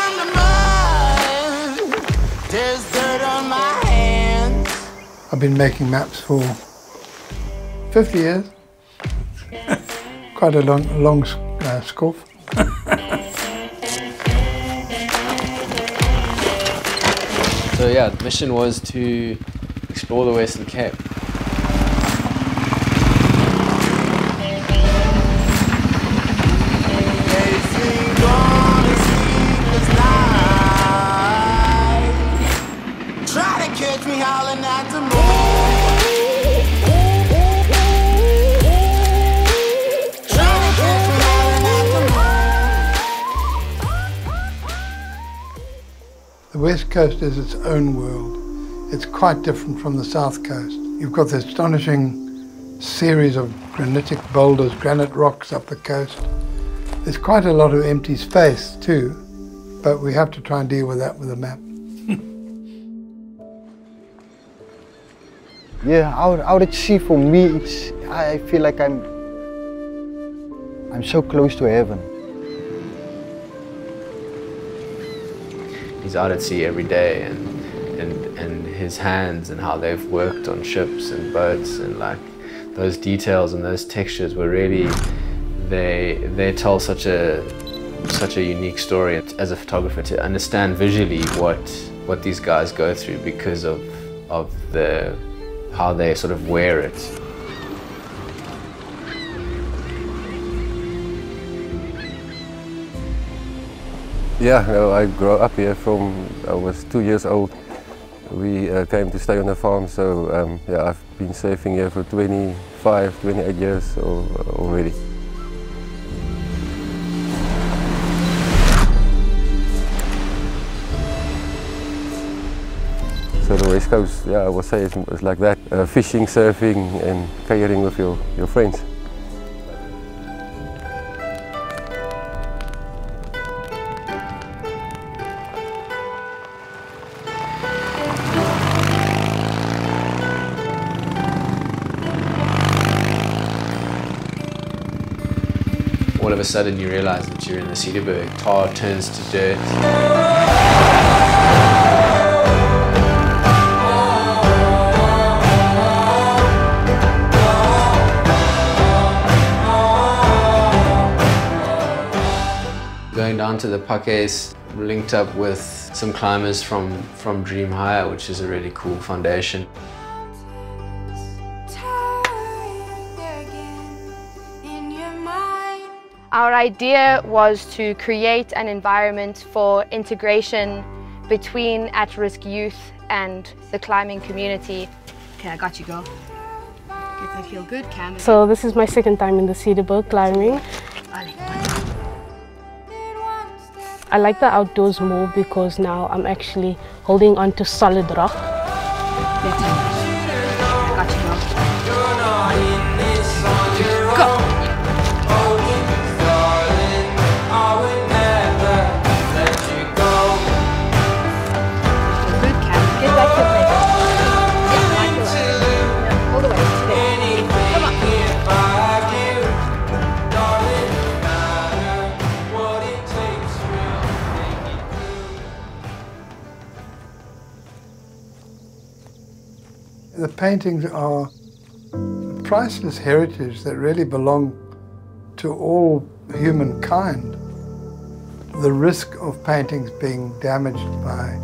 from the mud. There's dirt on my hands. I've been making maps for 50 years. Quite a long scoff. So yeah, the mission was to explore the Western Cape. Try to catch me howling at the moon. The West Coast is its own world. It's quite different from the South Coast. You've got this astonishing series of granitic boulders, granite rocks up the coast. There's quite a lot of empty space too, but we have to try and deal with that with a map. Yeah, out at sea for me, I feel like I'm so close to heaven. He's out at sea every day, and his hands and how they've worked on ships and boats, and like those details and those textures were really, they tell such a unique story. As a photographer, to understand visually what these guys go through because of how they sort of wear it. Yeah, no, I grew up here from I was 2 years old. We came to stay on the farm, so yeah, I've been surfing here for 25, 28 years already. So the West Coast, yeah, I would say it's like that. Fishing, surfing and kayaking with your friends. All of a sudden you realize that you're in the Cedarburg. Tar turns to dirt. Going down to the Pakes, linked up with some climbers from Dream Higher, which is a really cool foundation. Our idea was to create an environment for integration between at-risk youth and the climbing community. Okay, I got you, girl. Get that feel good, Cam. So this is my second time in the Cedarburg climbing. I like the outdoors more because now I'm actually holding on to solid rock. I got you, girl. Go! The paintings are a priceless heritage that really belong to all humankind. The risk of paintings being damaged by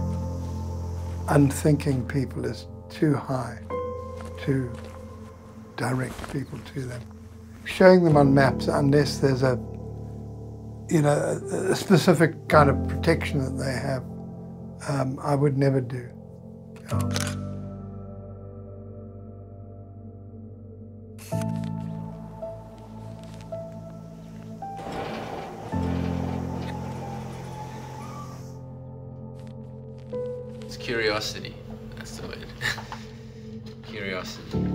unthinking people is too high to direct people to them. Showing them on maps, unless there's a specific kind of protection that they have, I would never do. It's curiosity, that's the word. Curiosity.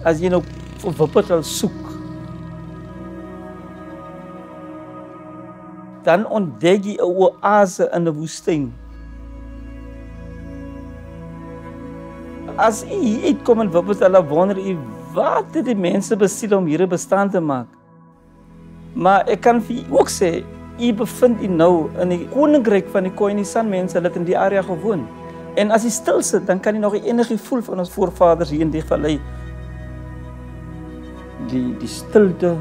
as jy nou vir wuppertal soek, dan ontdek jy 'n oase in 'n woestyn. As jy hier uitkom in Wuppertal, dan wonder jy, wat het die mense besiel om hier 'n bestaan te maak? Maar ek kan vir jy ook sê, jy bevind jy nou in die koninkryk van die Khoisan mense, hulle het in die area gewoon. En as jy stil sit, dan kan jy nog die energie voel van ons voorvaders hier in die vallei. Die stilte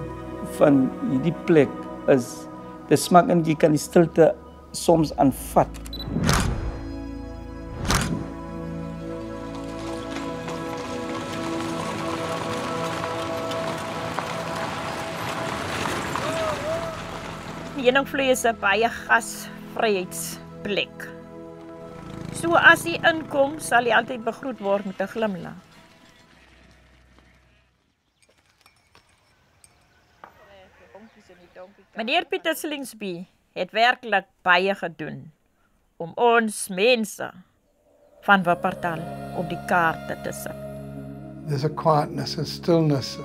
van hierdie plek is, dit smaak en jy kan die stilte soms aanvat. Die Heuningvlei is 'n baie gasvryheidsplek. So as jy inkom, sal jy altyd begroet word met 'n glimlag. Meneer Pieter Slingsby het werklik baie gedoen om ons mense van Wuppertal op die kaarte te sit. There's a quietness, a stillness,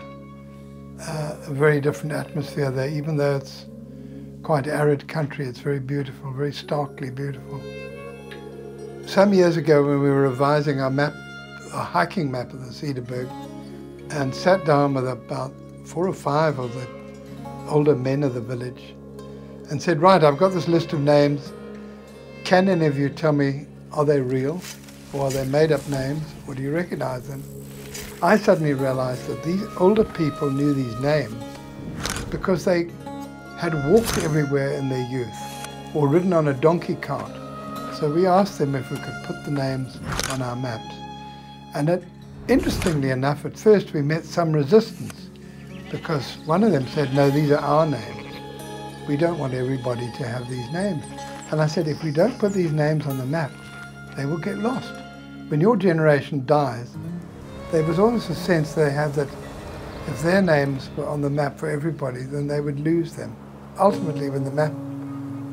a very different atmosphere there, even though it's quite arid country. It's very beautiful, very starkly beautiful. Some years ago when we were revising our map, our hiking map of the Cederberg, and sat down with about 4 or 5 of the older men of the village and said, right, I've got this list of names. Can any of you tell me, are they real or are they made up names, or do you recognize them? I suddenly realized that these older people knew these names because they had walked everywhere in their youth or ridden on a donkey cart. So we asked them if we could put the names on our maps. And interestingly enough, at first we met some resistance because one of them said, no, these are our names. We don't want everybody to have these names. And I said, if we don't put these names on the map, they will get lost. When your generation dies, there was always a sense they have that if their names were on the map for everybody, then they would lose them. Ultimately, when the map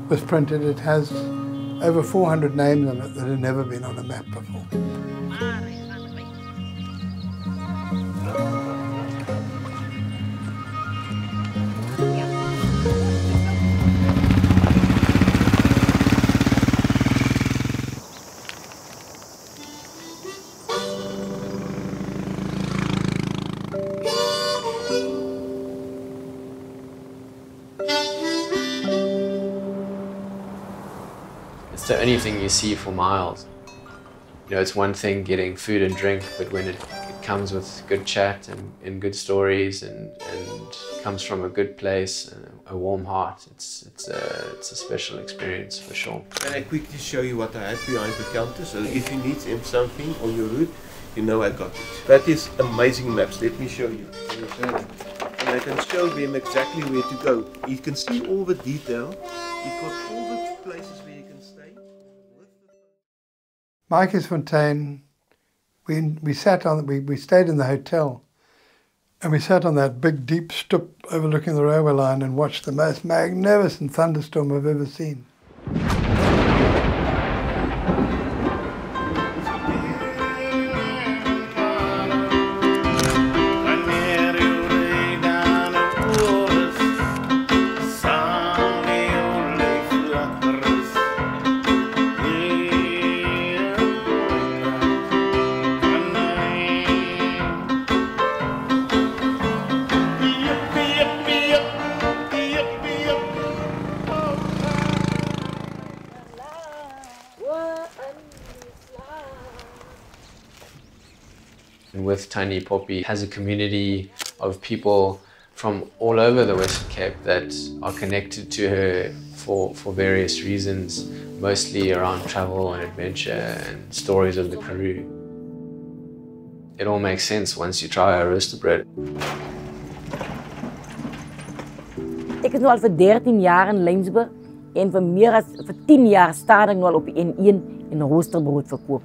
was printed, it has over 400 names on it that had never been on a map before. It's the only thing you see for miles. You know, it's one thing getting food and drink, but when it comes with good chat and good stories and comes from a good place and a warm heart, it's a special experience for sure. Can I quickly show you what I have behind the counter? So if you need something on your route, you know I got it. That is amazing maps. Let me show you. And I can show them exactly where to go. You can see all the detail. You've got all the places where you can stay. Mikersfontein, we stayed in the hotel and we sat on that big deep stoep overlooking the railway line and watched the most magnificent thunderstorm I've ever seen. And with Tiny Poppy has a community of people from all over the Western Cape that are connected to her for various reasons, mostly around travel and adventure and stories of the Karoo. It all makes sense once you try a roaster bread. Ik is nu al voor 13 jaar in Slingsby en voor 10 jaar sta ik nu al op die N1 en roosterbrood verkoop.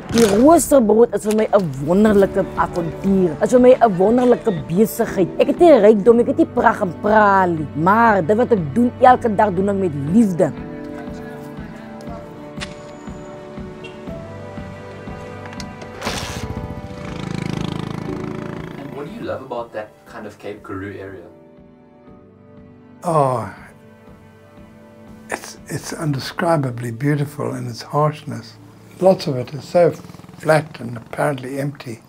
Die roosterbrood is vir my 'n wonderlike avontuur. Is vir my 'n wonderlike besigheid. Ek het nie rykdom, ek het nie pragt en praal nie, maar dit wat ek doen elke dag doen ek met liefde. do you love about that kind of Cape Karoo area? Oh, it's undescribably beautiful in its harshness. Lots of it is so flat and apparently empty,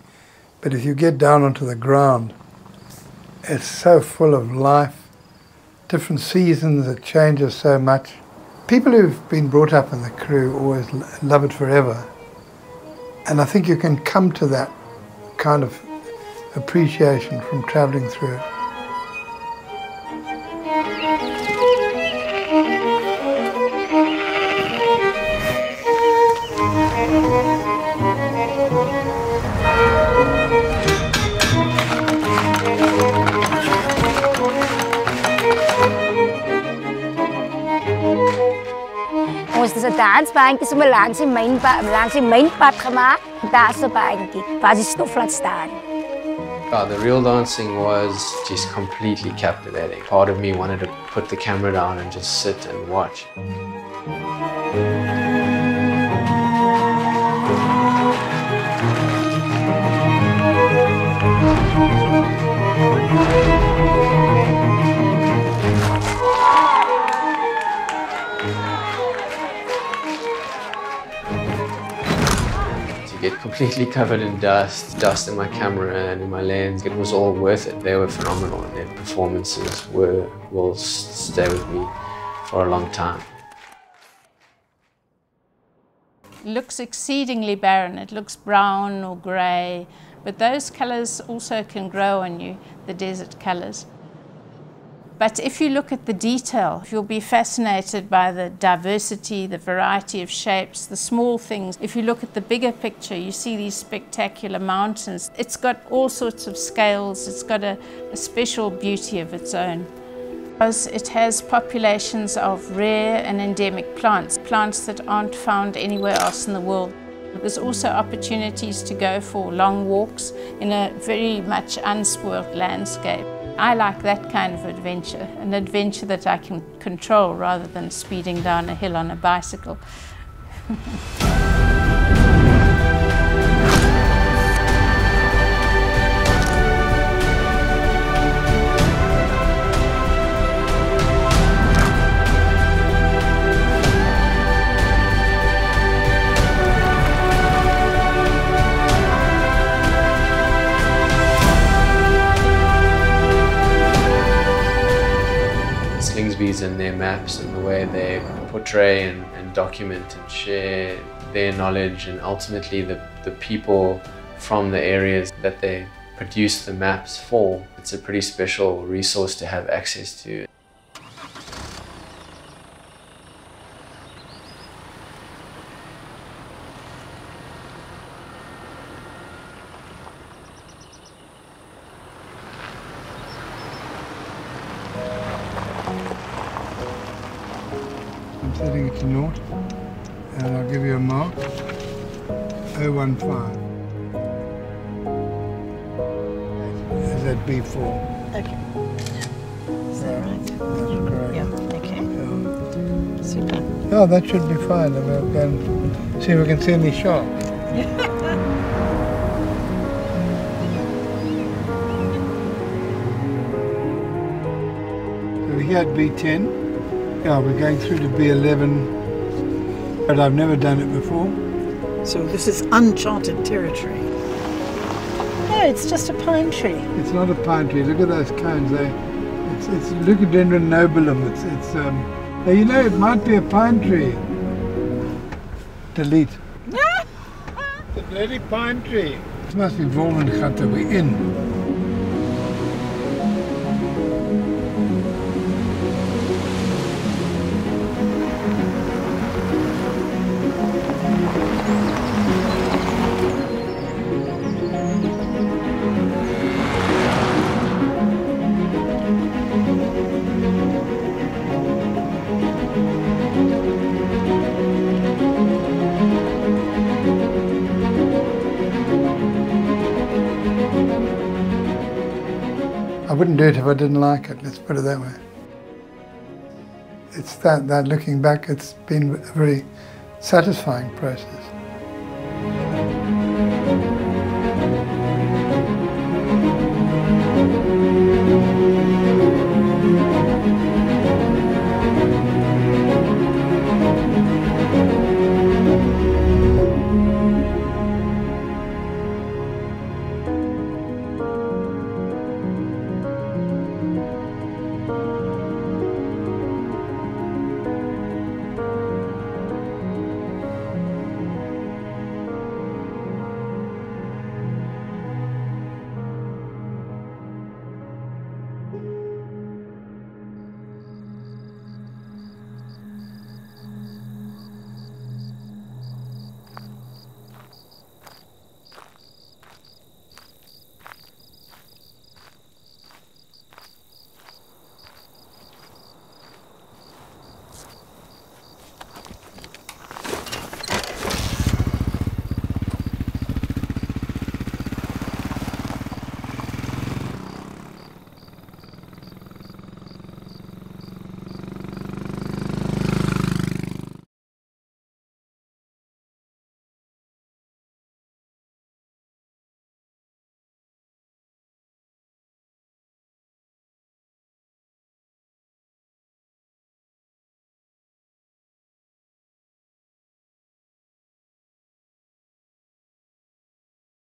but if you get down onto the ground, it's so full of life. Different seasons, it changes so much. People who've been brought up in the Karoo always love it forever. And I think you can come to that kind of appreciation from travelling through it. Ons het 'n dansbaantjie sommer langs die mynpad gemaak. Daar's 'n baantjie waar die stof laat staan. The real dancing was just completely captivating. Part of me wanted to put the camera down and just sit and watch. Get completely covered in dust in my camera and in my lens. It was all worth it. They were phenomenal, and their performances will stay with me for a long time. It looks exceedingly barren. It looks brown or grey, but those colours also can grow on you, the desert colours. But if you look at the detail, you'll be fascinated by the diversity, the variety of shapes, the small things. If you look at the bigger picture, you see these spectacular mountains. It's got all sorts of scales. It's got a special beauty of its own. Because it has populations of rare and endemic plants, plants that aren't found anywhere else in the world. There's also opportunities to go for long walks in a very much unspoilt landscape. I like that kind of adventure, an adventure that I can control rather than speeding down a hill on a bicycle. Slingsby's and their maps and the way they portray and document and share their knowledge, and ultimately the people from the areas that they produce the maps for. It's a pretty special resource to have access to. I'm setting it to 0, and I'll give you a mark, 015. Is that B4? Okay. Is that right? That's correct. Yeah, okay. Super. Oh, that should be fine. We'll go and see if we can see any sharp. So we're here at B10. Yeah, we're going through to B11, but I've never done it before. So this is uncharted territory. No, it's just a pine tree. It's not a pine tree. Look at those cones. It's Leucodendron nobilum. Now, you know, it might be a pine tree. Delete. The bloody pine tree. This must be Volmengatte. We're in. I wouldn't do it if I didn't like it, let's put it that way. It's that looking back, it's been a very satisfying process.